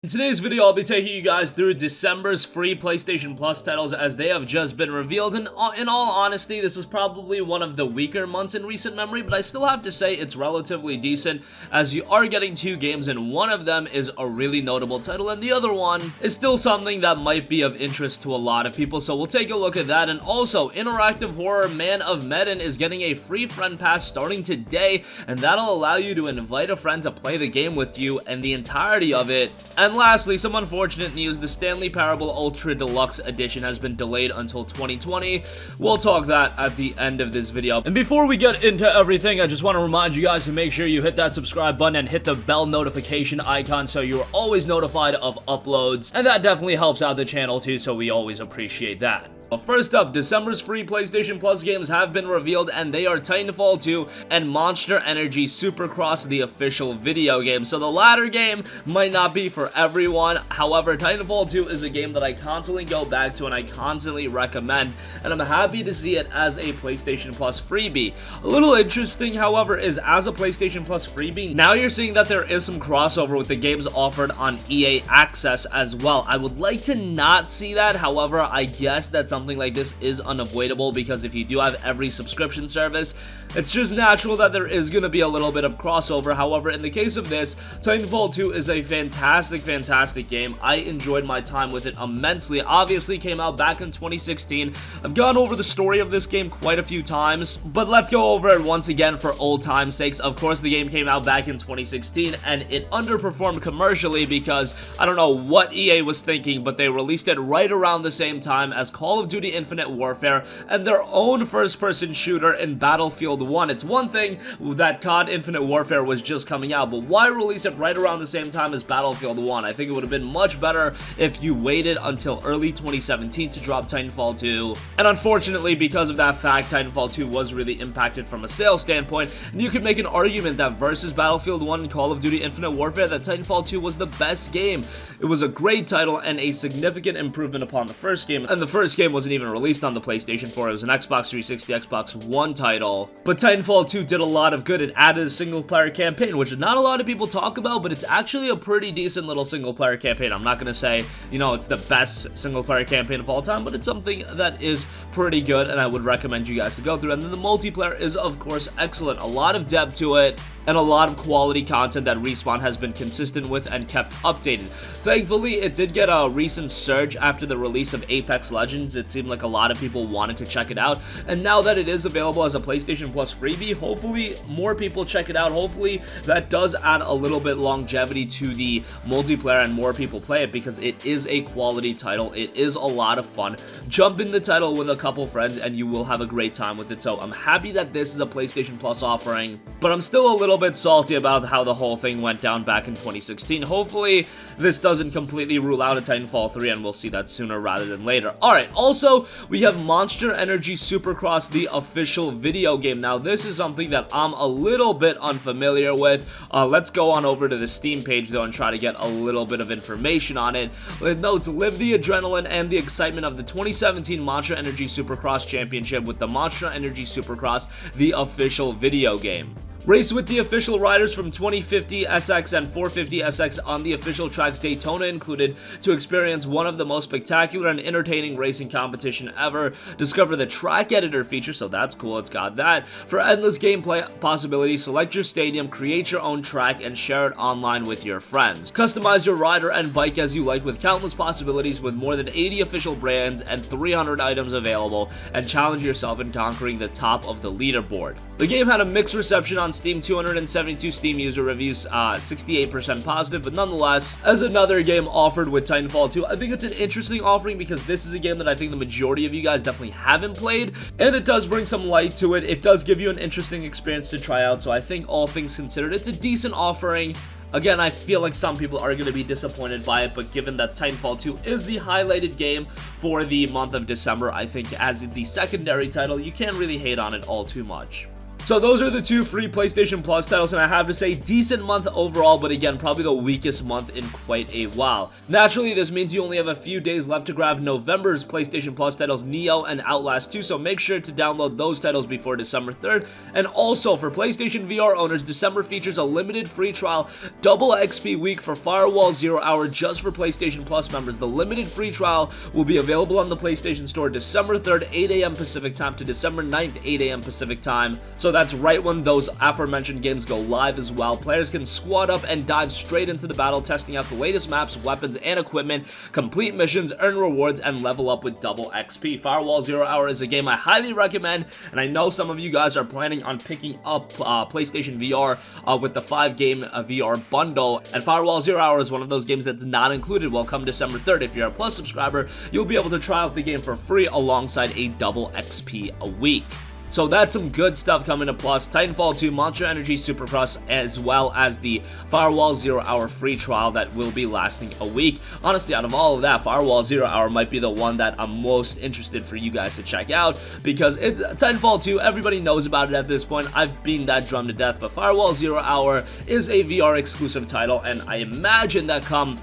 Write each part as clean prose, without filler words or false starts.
In today's video, I'll be taking you guys through December's free PlayStation Plus titles as they have just been revealed, and in all honesty, this is probably one of the weaker months in recent memory, but I still have to say it's relatively decent as you are getting two games, and one of them is a really notable title, and the other one is still something that might be of interest to a lot of people, so we'll take a look at that. And also, interactive horror Man of Medan is getting a free friend pass starting today, and that'll allow you to invite a friend to play the game with you and the entirety of it. And lastly, some unfortunate news, the Stanley Parable Ultra Deluxe Edition has been delayed until 2020. We'll talk that at the end of this video. And before we get into everything, I just want to remind you guys to make sure you hit that subscribe button and hit the bell notification icon so you're always notified of uploads. And that definitely helps out the channel too, so we always appreciate that. But first up, December's free PlayStation Plus games have been revealed, and they are Titanfall 2 and Monster Energy Supercross, the official video game. So the latter game might not be for everyone. However, Titanfall 2 is a game that I constantly go back to and I constantly recommend, and I'm happy to see it as a PlayStation Plus freebie. A little interesting, however, is as a PlayStation Plus freebie, now you're seeing that there is some crossover with the games offered on EA Access as well. I would like to not see that, however, I guess that's something like this is unavoidable because if you do have every subscription service, it's just natural that there is going to be a little bit of crossover. However, in the case of this, Titanfall 2 is a fantastic game. I enjoyed my time with it immensely. Obviously came out back in 2016. I've gone over the story of this game quite a few times, but let's go over it once again for old time's sakes. Of course, the game came out back in 2016 and it underperformed commercially because I don't know what EA was thinking, but they released it right around the same time as Call of Duty Infinite Warfare and their own first-person shooter in Battlefield 1. It's one thing that COD Infinite Warfare was just coming out, but why release it right around the same time as Battlefield 1? I think it would have been much better if you waited until early 2017 to drop Titanfall 2. And unfortunately, because of that fact, Titanfall 2 was really impacted from a sales standpoint, and you could make an argument that versus Battlefield 1 and Call of Duty Infinite Warfare, that Titanfall 2 was the best game. It was a great title and a significant improvement upon the first game, and the first game wasn't even released on the PlayStation 4. It was an Xbox 360, Xbox One title. But Titanfall 2 did a lot of good. It added a single-player campaign, which not a lot of people talk about, but it's actually a pretty decent little single-player campaign. I'm not going to say, you know, it's the best single-player campaign of all time, but it's something that is pretty good, and I would recommend you guys to go through. And then the multiplayer is, of course, excellent. A lot of depth to it, and a lot of quality content that Respawn has been consistent with and kept updated. Thankfully, it did get a recent surge after the release of Apex Legends. It seemed like a lot of people wanted to check it out, and now that it is available as a PlayStation Plus freebie, hopefully more people check it out. Hopefully that does add a little bit longevity to the multiplayer and more people play it because it is a quality title. It is a lot of fun. Jump in the title with a couple friends and you will have a great time with it. So I'm happy that this is a PlayStation Plus offering, but I'm still a little bit salty about how the whole thing went down back in 2016. Hopefully this doesn't completely rule out a Titanfall 3 and we'll see that sooner rather than later. Alright, also we have Monster Energy Supercross, the official video game. Now this is something that I'm a little bit unfamiliar with. Let's go on over to the Steam page though and try to get a little bit of information on it. It notes, live the adrenaline and the excitement of the 2017 Monster Energy Supercross Championship with the Monster Energy Supercross, the official video game. Race with the official riders from 2050 SX and 450 SX on the official tracks Daytona included to experience one of the most spectacular and entertaining racing competition ever. Discover the track editor feature, so that's cool, it's got that. For endless gameplay possibilities, select your stadium, create your own track, and share it online with your friends. Customize your rider and bike as you like with countless possibilities with more than 80 official brands and 300 items available, and challenge yourself in conquering the top of the leaderboard. The game had a mixed reception on Steam, 272 Steam user reviews, 68% positive, but nonetheless, as another game offered with Titanfall 2, I think it's an interesting offering because this is a game that I think the majority of you guys definitely haven't played, and it does bring some light to it. It does give you an interesting experience to try out, so I think all things considered, it's a decent offering. Again, I feel like some people are going to be disappointed by it, but given that Titanfall 2 is the highlighted game for the month of December, I think as the secondary title, you can't really hate on it all too much. So those are the two free PlayStation Plus titles, and I have to say, decent month overall, but again, probably the weakest month in quite a while. Naturally, this means you only have a few days left to grab November's PlayStation Plus titles, Neo and Outlast 2, so make sure to download those titles before December 3rd. And also, for PlayStation VR owners, December features a limited free trial, double XP week for Firewall 0 Hour just for PlayStation Plus members. The limited free trial will be available on the PlayStation Store December 3rd, 8 a.m. Pacific time to December 9th, 8 a.m. Pacific time. So that's right when those aforementioned games go live as well. Players can squad up and dive straight into the battle, testing out the latest maps, weapons, and equipment, complete missions, earn rewards, and level up with double XP. Firewall 0 Hour is a game I highly recommend, and I know some of you guys are planning on picking up PlayStation VR with the 5-game VR bundle, and Firewall 0 Hour is one of those games that's not included. Well, come December 3rd, if you're a Plus subscriber, you'll be able to try out the game for free alongside a double XP a week. So that's some good stuff coming to Plus. Titanfall 2, Monster Energy Supercross, as well as the Firewall 0 Hour free trial that will be lasting a week. Honestly, out of all of that, Firewall 0 Hour might be the one that I'm most interested for you guys to check out, because it's Titanfall 2, everybody knows about it at this point. I've beaten that drum to death, but Firewall 0 Hour is a VR exclusive title, and I imagine that come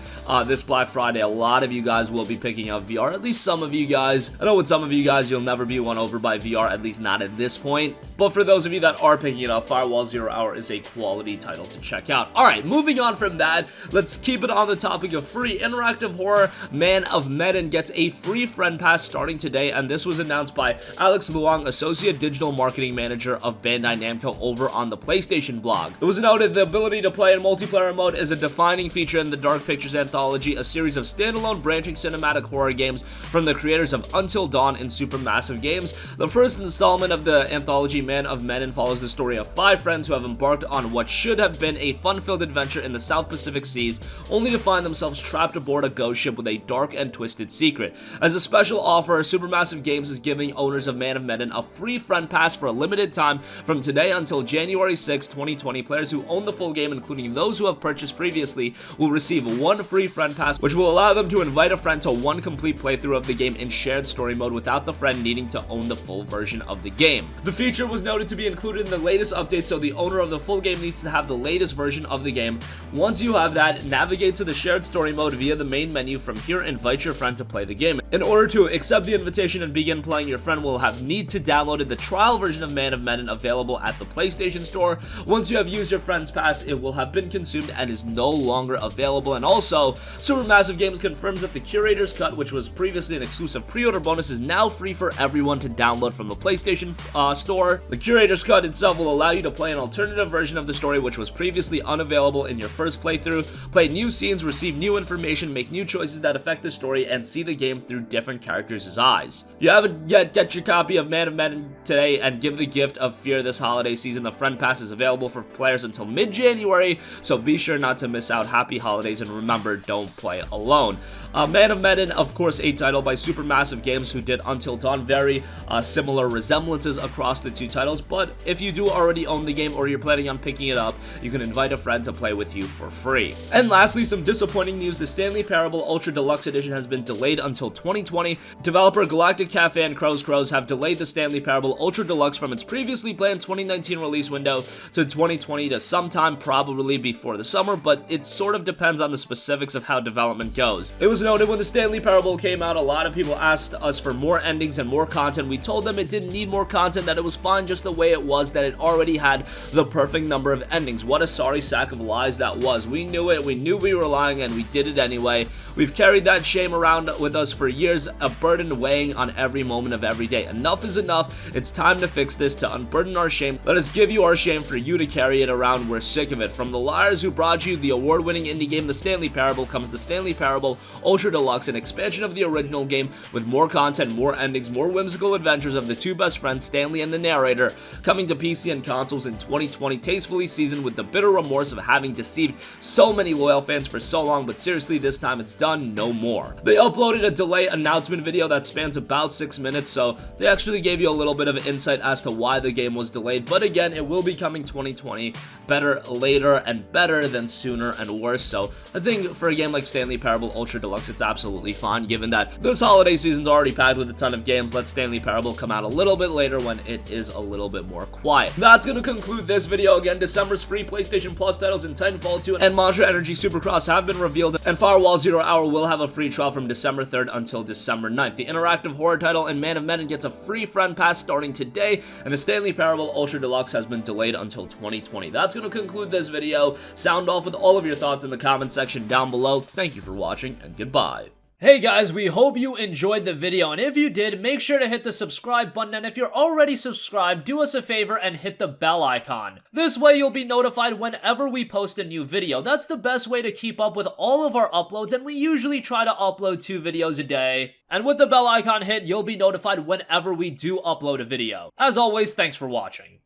this Black Friday, a lot of you guys will be picking up VR, at least some of you guys. I know with some of you guys, you'll never be won over by VR, at least not at this point. But for those of you that are picking it up, Firewall 0 Hour is a quality title to check out. Alright, moving on from that, let's keep it on the topic of free interactive horror. Man of Medan gets a free friend pass starting today, and this was announced by Alex Luong, Associate Digital Marketing Manager of Bandai Namco over on the PlayStation blog. It was noted the ability to play in multiplayer mode is a defining feature in the Dark Pictures Anthology, a series of standalone branching cinematic horror games from the creators of Until Dawn and Supermassive Games. The first installment of the anthology, Man of Medan, follows the story of 5 friends who have embarked on what should have been a fun-filled adventure in the South Pacific Seas, only to find themselves trapped aboard a ghost ship with a dark and twisted secret. As a special offer, Supermassive Games is giving owners of Man of Medan a free friend pass for a limited time from today until January 6, 2020. Players who own the full game, including those who have purchased previously, will receive one free friend pass, which will allow them to invite a friend to one complete playthrough of the game in shared story mode without the friend needing to own the full version of the game. The feature was noted to be included in the latest update, so the owner of the full game needs to have the latest version of the game. Once you have that, navigate to the shared story mode via the main menu. From here, invite your friend to play the game. In order to accept the invitation and begin playing, your friend will need to download the trial version of Man of Medan available at the PlayStation Store. Once you have used your friend's pass, it will have been consumed and is no longer available. And also, Supermassive Games confirms that the Curator's Cut, which was previously an exclusive pre-order bonus, is now free for everyone to download from the PlayStation Store. The Curator's Cut itself will allow you to play an alternative version of the story which was previously unavailable in your first playthrough, play new scenes, receive new information, make new choices that affect the story, and see the game through different characters' eyes. If you haven't yet, get your copy of Man of Medan today and give the gift of fear this holiday season. The friend pass is available for players until mid-January, so be sure not to miss out. Happy holidays, and remember, don't play alone. Man of Medan, of course, a title by Supermassive Games, who did Until Dawn. Very similar resemblances across the two titles, but if you do already own the game or you're planning on picking it up, you can invite a friend to play with you for free. And lastly, some disappointing news. The Stanley Parable Ultra Deluxe Edition has been delayed until 2020. Developer Galactic Cafe and Crows have delayed the Stanley Parable Ultra Deluxe from its previously planned 2019 release window to 2020 to sometime probably before the summer, but it sort of depends on the specifics of how development goes. It was noted when the Stanley Parable came out, a lot of people asked us for more endings and more content. We told them it didn't need more content, that it was fine just the way it was, that it already had the perfect number of endings. What a sorry sack of lies that was. We knew it, we knew we were lying, and we did it anyway. We've carried that shame around with us for years, a burden weighing on every moment of every day. Enough is enough. It's time to fix this, to unburden our shame. Let us give you our shame for you to carry it around. We're sick of it. From the liars who brought you the award-winning indie game The Stanley Parable comes The Stanley Parable Ultra Deluxe, an expansion of the original game with more content, more endings, more whimsical adventures of the two best friends, Stanley and the narrator, coming to PC and consoles in 2020, tastefully seasoned with the bitter remorse of having deceived so many loyal fans for so long. But seriously, this time it's done, no more. They uploaded a delay announcement video that spans about 6 minutes, so they actually gave you a little bit of insight as to why the game was delayed. But again, it will be coming 2020. Better later and better than sooner and worse. So I think for a game like Stanley Parable Ultra Deluxe, it's absolutely fine, given that this holiday season's already packed with a ton of games. Let Stanley Parable come out a little bit later when it is a little bit more quiet. That's gonna conclude this video. Again, December's free PlayStation Plus titles in Titanfall 2 and Monster Energy Supercross have been revealed, and Firewall Zero Hour will have a free trial from December 3rd until December 9th. The interactive horror title and Man of Medan gets a free friend pass starting today, and the Stanley Parable Ultra Deluxe has been delayed until 2020. That's going to conclude this video. Sound off with all of your thoughts in the comment section down below. Thank you for watching, and goodbye. Hey guys, we hope you enjoyed the video, and if you did, make sure to hit the subscribe button, and if you're already subscribed, do us a favor and hit the bell icon. This way you'll be notified whenever we post a new video. That's the best way to keep up with all of our uploads, and we usually try to upload 2 videos a day. And with the bell icon hit, you'll be notified whenever we do upload a video. As always, thanks for watching.